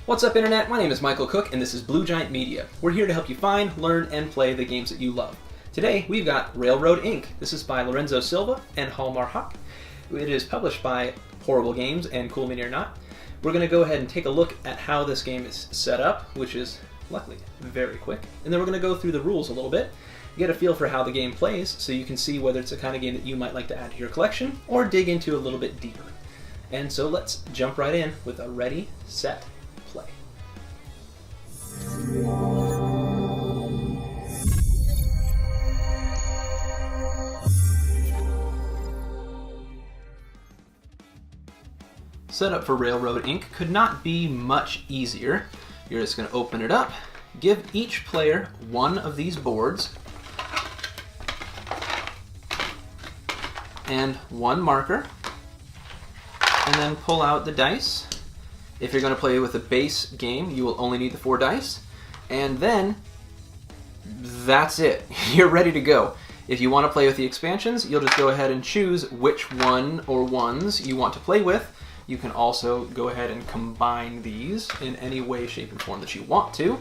What's up, Internet? My name is Michael Cook, and this is Blue Giant Media. We're here to help you find, learn, and play the games that you love. Today, we've got Railroad Inc. This is by Lorenzo Silva and Hjalmar Hach. It is published by Horrible Games and Cool Mini or Not. We're going to go ahead and take a look at how this game is set up, which is, luckily, very quick. And then we're going to go through the rules a little bit, get a feel for how the game plays, so you can see whether it's the kind of game that you might like to add to your collection, or dig into a little bit deeper. And so let's jump right in with a ready, set, play. Setup for Railroad Inc. could not be much easier. You're just going to open it up, give each player one of these boards and one marker, and then pull out the dice. If you're going to play with a base game, you will only need the 4 dice, and then that's it. You're ready to go. If you want to play with the expansions, you'll just go ahead and choose which one or ones you want to play with. You can also go ahead and combine these in any way, shape, and form that you want to.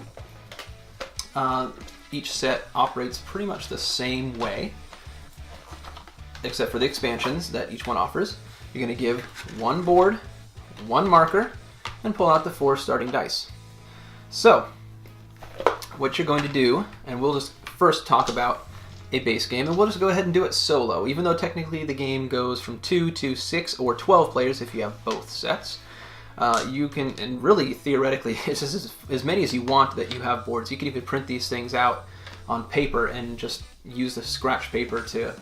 Each set operates pretty much the same way, except for the expansions that each one offers. You're going to give one board, one marker, and pull out the 4 starting dice. So, what you're going to do, and we'll just first talk about a base game, and we'll just go ahead and do it solo, even though technically the game goes from 2 to 6 or 12 players if you have both sets. You can, and really theoretically, it's just as many as you want that you have boards. You can even print these things out on paper and just use the scratch paper to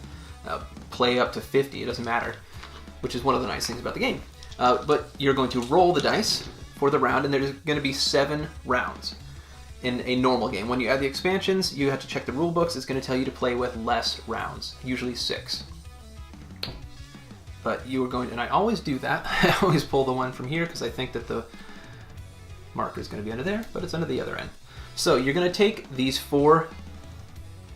play up to 50, it doesn't matter, which is one of the nice things about the game. But you're going to roll the dice for the round, and there's going to be 7 rounds in a normal game. When you add the expansions, you have to check the rule books. It's going to tell you to play with less rounds, usually 6. But you are going, and I always do that. I always pull the one from here because I think that the marker is going to be under there, but it's under the other end. So you're going to take these 4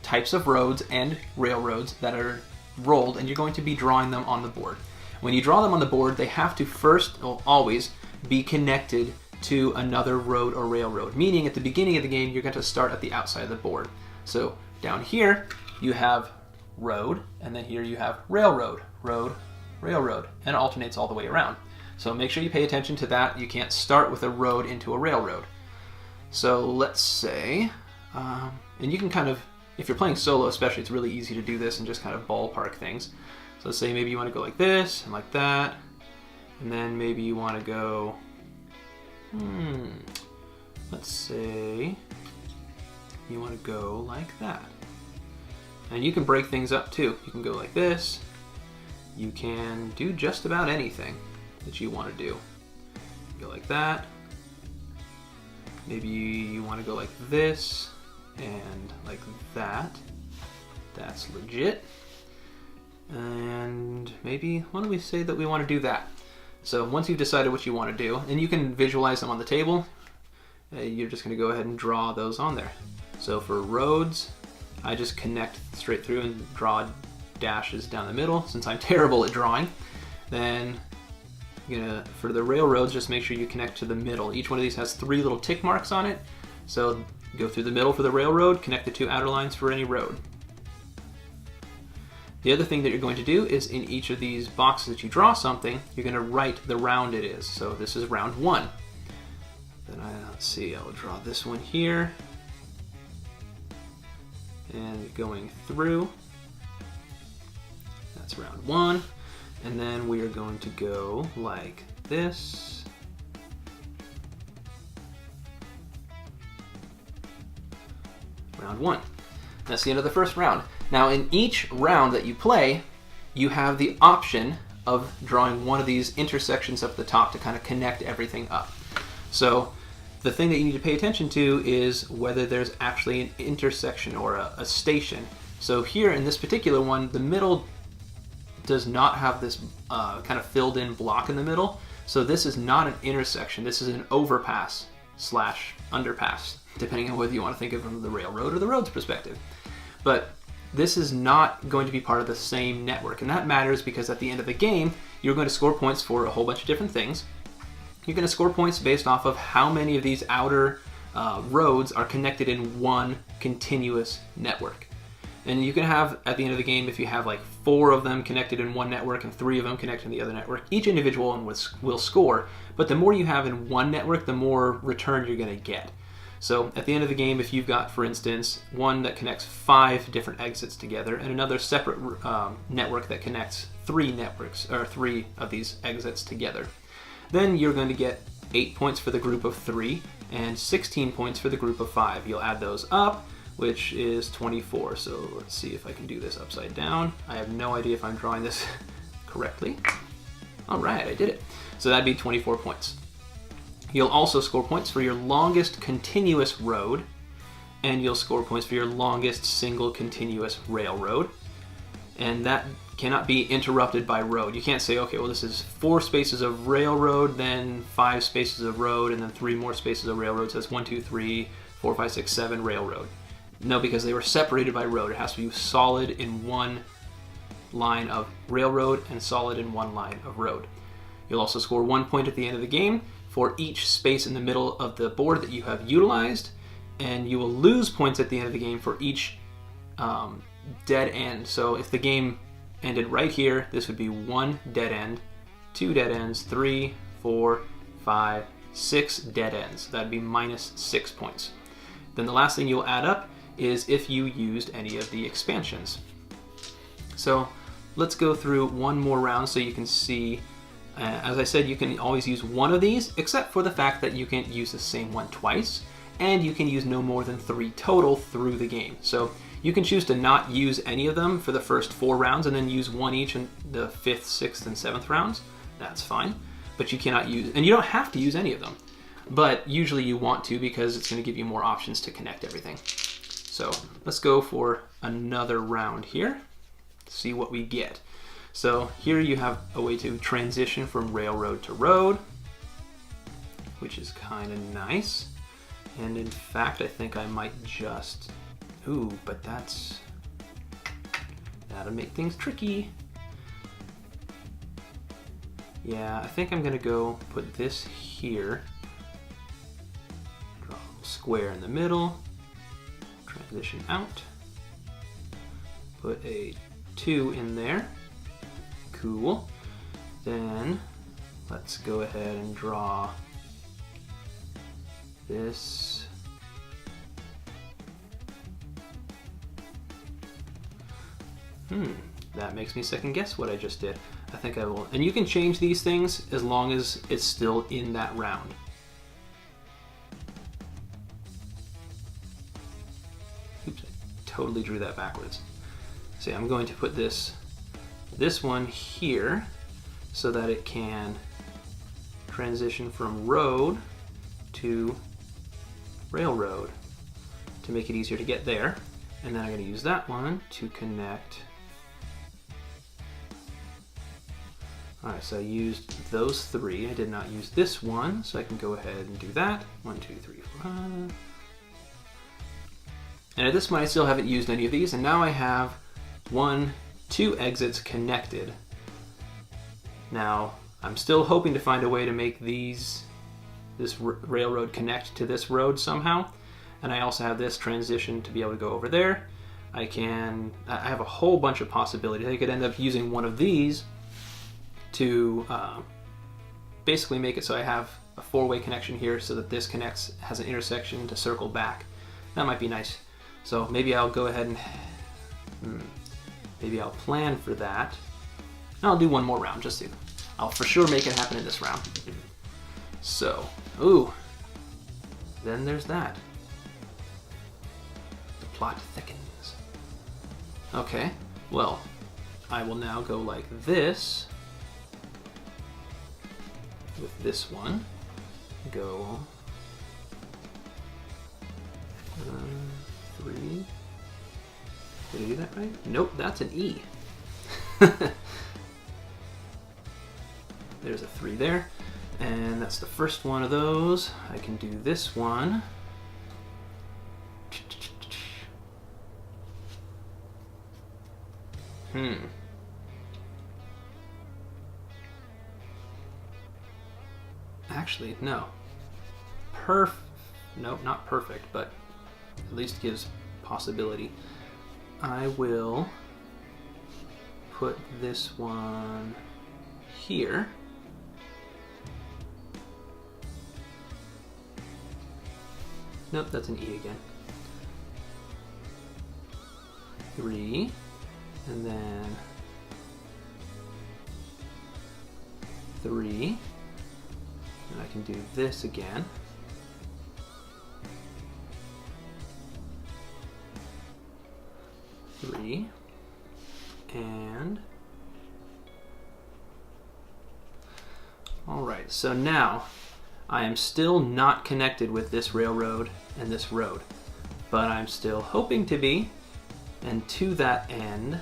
types of roads and railroads that are rolled, and you're going to be drawing them on the board. When you draw them on the board, they have to first, well, always, be connected to another road or railroad, meaning at the beginning of the game you're going to start at the outside of the board. So down here you have road, and then here you have railroad, road, railroad, and it alternates all the way around. So make sure you pay attention to that. You can't start with a road into a railroad. So let's say, and you can kind of, if you're playing solo especially, it's really easy to do this and just kind of ballpark things. So let's say maybe you want to go like this and like that, and then maybe you want to go, let's say you want to go like that. And you can break things up too. You can go like this. You can do just about anything that you want to do. Go like that. Maybe you want to go like this and like that. That's legit. And maybe, why don't we say that we want to do that? So once you've decided what you want to do, and you can visualize them on the table, you're just going to go ahead and draw those on there. So for roads, I just connect straight through and draw dashes down the middle, since I'm terrible at drawing. Then for the railroads, just make sure you connect to the middle. Each one of these has 3 little tick marks on it. So go through the middle for the railroad, connect the 2 outer lines for any road. The other thing that you're going to do is in each of these boxes that you draw something, you're going to write the round it is. So this is round 1. Then let's see, I'll draw this one here. And going through, that's round 1. And then we are going to go like this. Round 1. That's the end of the first round. Now in each round that you play, you have the option of drawing one of these intersections up the top to kind of connect everything up. So the thing that you need to pay attention to is whether there's actually an intersection or a station. So here in this particular one, the middle does not have this kind of filled in block in the middle. So this is not an intersection. This is an overpass / underpass, depending on whether you want to think of it from the railroad or the road's perspective. But this is not going to be part of the same network, and that matters because at the end of the game, you're going to score points for a whole bunch of different things. You're going to score points based off of how many of these outer roads are connected in one continuous network. And you can have, at the end of the game, if you have like 4 of them connected in one network and 3 of them connected in the other network, each individual one will score. But the more you have in one network, the more return you're going to get. So at the end of the game, if you've got, for instance, one that connects 5 different exits together and another separate network that connects 3 networks, or 3 of these exits together, then you're going to get 8 points for the group of 3 and 16 points for the group of 5. You'll add those up, which is 24. So let's see if I can do this upside down. I have no idea if I'm drawing this correctly. All right, I did it. So that'd be 24 points. You'll also score points for your longest continuous road, and you'll score points for your longest single continuous railroad. And that cannot be interrupted by road. You can't say, okay, well, this is 4 spaces of railroad, then 5 spaces of road, and then 3 more spaces of railroad. So that's 1, 2, 3, 4, 5, 6, 7 railroad. No, because they were separated by road. It has to be solid in one line of railroad and solid in one line of road. You'll also score 1 point at the end of the game for each space in the middle of the board that you have utilized, and you will lose points at the end of the game for each dead end. So if the game ended right here, this would be 1 dead end, 2 dead ends, 3, 4, 5, 6 dead ends. That'd be minus 6 points. Then the last thing you'll add up is if you used any of the expansions. So let's go through one more round so you can see. As I said, you can always use one of these, except for the fact that you can't use the same one twice, and you can use no more than 3 total through the game. So you can choose to not use any of them for the first 4 rounds and then use 1 each in the 5th, 6th, and 7th rounds. That's fine. But you cannot use, and you don't have to use any of them. But usually you want to, because it's going to give you more options to connect everything. So let's go for another round here, see what we get. So here you have a way to transition from railroad to road, which is kind of nice. And in fact, I think I might just, but that'll make things tricky. Yeah, I think I'm gonna go put this here, draw a little square in the middle, transition out, put a 2 in there. Cool. Then let's go ahead and draw this. That makes me second guess what I just did. I think I will. And you can change these things as long as it's still in that round. Oops, I totally drew that backwards. See, I'm going to put this one here so that it can transition from road to railroad to make it easier to get there. And then I'm going to use that one to connect. Alright, so I used those 3. I did not use this one, so I can go ahead and do that. 1, 2, 3, 4, 5. And at this point I still haven't used any of these, and now I have 2 exits connected. Now, I'm still hoping to find a way to make this railroad connect to this road somehow. And I also have this transition to be able to go over there. I have a whole bunch of possibilities. I could end up using one of these to basically make it so I have a 4-way connection here so that this has an intersection to circle back. That might be nice. So maybe I'll go ahead and maybe I'll plan for that. I'll do one more round, just to. I'll for sure make it happen in this round. So, then there's that. The plot thickens. Okay, well, I will now go like this with this one. Go 3. Did I do that right? Nope, that's an E. There's a 3 there. And that's the first one of those. I can do this one. actually, no. Nope, not perfect, but at least gives possibility. I will put this one here. Nope, that's an E again. 3, and then 3, and I can do this again. 3, and all right, so now I am still not connected with this railroad and this road, but I'm still hoping to be, and to that end,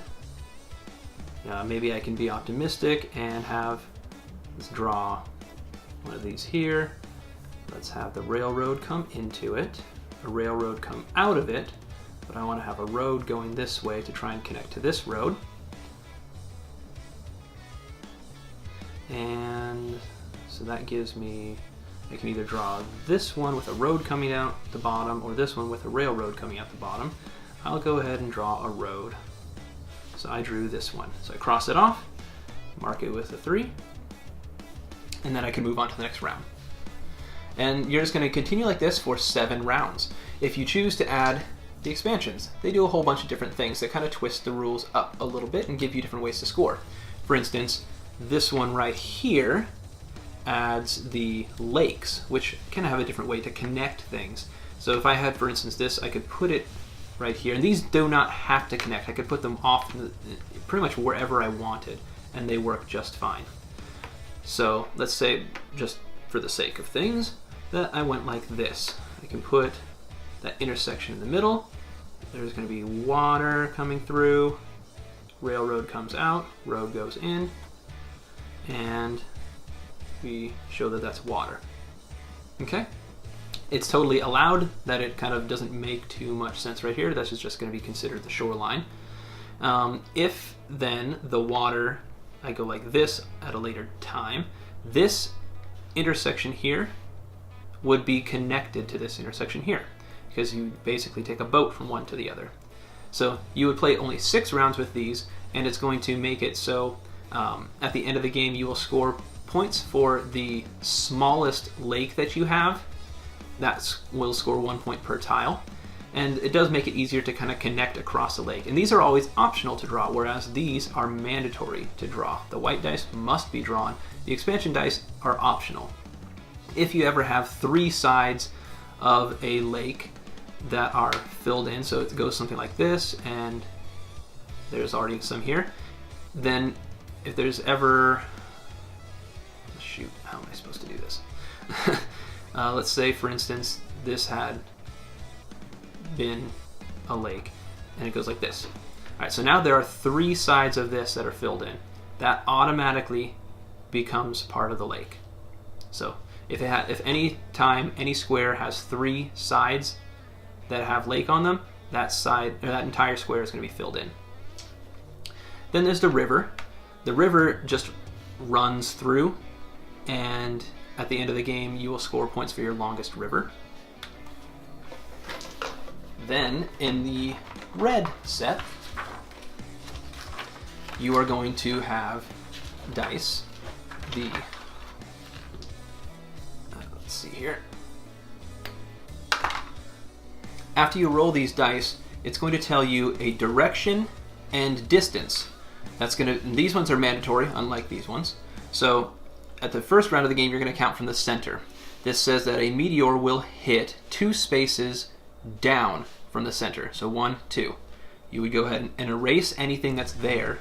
maybe I can be optimistic and let's draw one of these here. Let's have the railroad come into it, a railroad come out of it, but I want to have a road going this way to try and connect to this road. And so that gives me, I can either draw this one with a road coming out the bottom or this one with a railroad coming out the bottom. I'll go ahead and draw a road. So I drew this one. So I cross it off, mark it with a 3, and then I can move on to the next round. And you're just going to continue like this for 7 rounds. If you choose to add the expansions, they do a whole bunch of different things that kind of twist the rules up a little bit and give you different ways to score. For instance, this one right here adds the lakes, which can have a different way to connect things. So if I had, for instance, this, I could put it right here, and these do not have to connect. I could put them off pretty much wherever I wanted, and they work just fine. So let's say, just for the sake of things, that I went like this. I can put that intersection in the middle. There's going to be water coming through, railroad comes out, road goes in, and we show that that's water. Okay? It's totally allowed that it kind of doesn't make too much sense right here. That's just going to be considered the shoreline. If then the water, I go like this at a later time, this intersection here would be connected to this intersection here, because you basically take a boat from one to the other. So you would play only 6 rounds with these, and it's going to make it so at the end of the game you will score points for the smallest lake that you have. That will score 1 point per tile, and it does make it easier to kind of connect across the lake. And these are always optional to draw, whereas these are mandatory to draw. The white dice must be drawn. The expansion dice are optional. If you ever have 3 sides of a lake that are filled in, so it goes something like this, and there's already some here, then if there's ever, shoot, how am I supposed to do this? Let's say, for instance, this had been a lake, and it goes like this. All right, so now there are 3 sides of this that are filled in. That automatically becomes part of the lake. So if any time any square has 3 sides that have lake on them, that entire square is going to be filled in. Then there's the river. The river just runs through, and at the end of the game you will score points for your longest river. Then in the red set, you are going to have dice. Let's see here. After you roll these dice, it's going to tell you a direction and distance. These ones are mandatory, unlike these ones. So at the first round of the game, you're going to count from the center. This says that a meteor will hit 2 spaces down from the center. So 1, 2. You would go ahead and erase anything that's there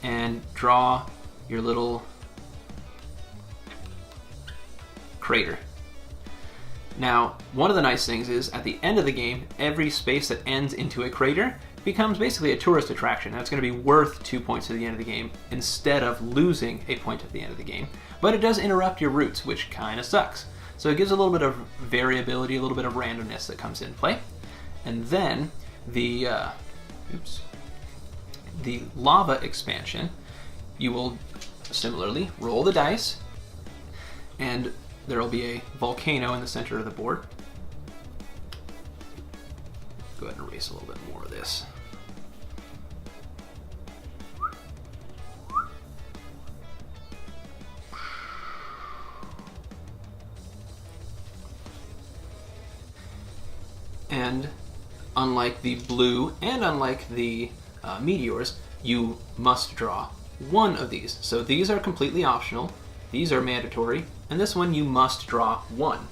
and draw your little crater. Now, one of the nice things is at the end of the game, every space that ends into a crater becomes basically a tourist attraction. That's going to be worth 2 points at the end of the game instead of losing a point at the end of the game. But it does interrupt your routes, which kind of sucks. So it gives a little bit of variability, a little bit of randomness that comes in play. And then the lava expansion, you will similarly roll the dice, and there will be a volcano in the center of the board. Go ahead and erase a little bit more of this. And unlike the blue and unlike the meteors, you must draw one of these. So these are completely optional, these are mandatory, and this one you must draw one.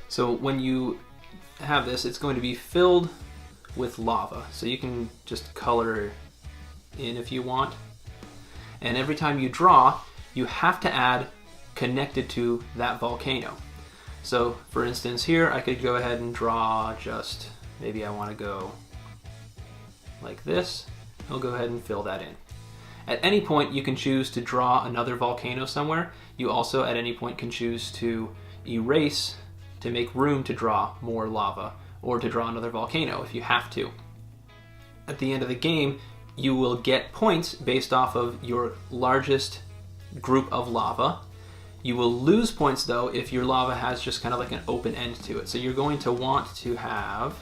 So when you have this, it's going to be filled with lava. So you can just color in if you want. And every time you draw, you have to add connected to that volcano. So for instance here, I could go ahead and draw just, maybe I want to go like this. I'll go ahead and fill that in. At any point you can choose to draw another volcano somewhere. You also at any point can choose to erase to make room to draw more lava or to draw another volcano if you have to. At the end of the game, you will get points based off of your largest group of lava. You will lose points though if your lava has just kind of like an open end to it. So you're going to want to have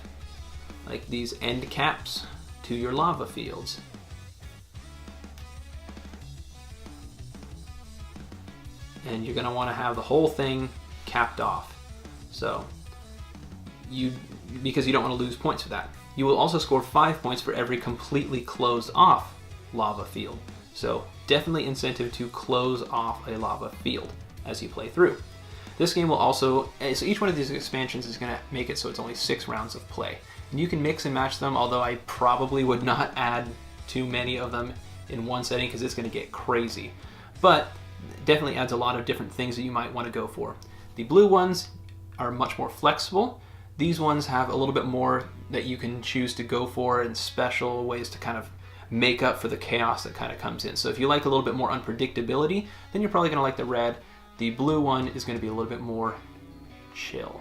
like these end caps to your lava fields. And you're going to want to have the whole thing capped off. So because you don't want to lose points for that. You will also score 5 points for every completely closed off lava field. So definitely incentive to close off a lava field as you play through. This game will also, so each one of these expansions is going to make it so it's only 6 rounds of play. And you can mix and match them, although I probably would not add too many of them in one setting because it's going to get crazy. But definitely adds a lot of different things that you might want to go for. The blue ones are much more flexible. These ones have a little bit more that you can choose to go for and special ways to kind of make up for the chaos that kind of comes in. So if you like a little bit more unpredictability, then you're probably going to like the red. The blue one is going to be a little bit more chill.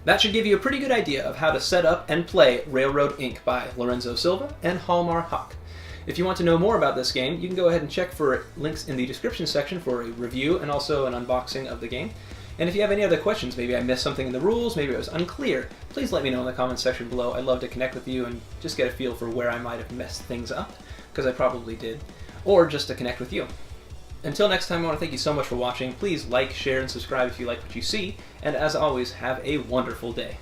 That should give you a pretty good idea of how to set up and play Railroad Inc. by Lorenzo Silva and Hjalmar Hach. If you want to know more about this game, you can go ahead and check for links in the description section for a review and also an unboxing of the game. And if you have any other questions, maybe I missed something in the rules, maybe it was unclear, please let me know in the comments section below. I'd love to connect with you and just get a feel for where I might have messed things up, because I probably did, or just to connect with you. Until next time, I want to thank you so much for watching. Please like, share, and subscribe if you like what you see, and as always, have a wonderful day.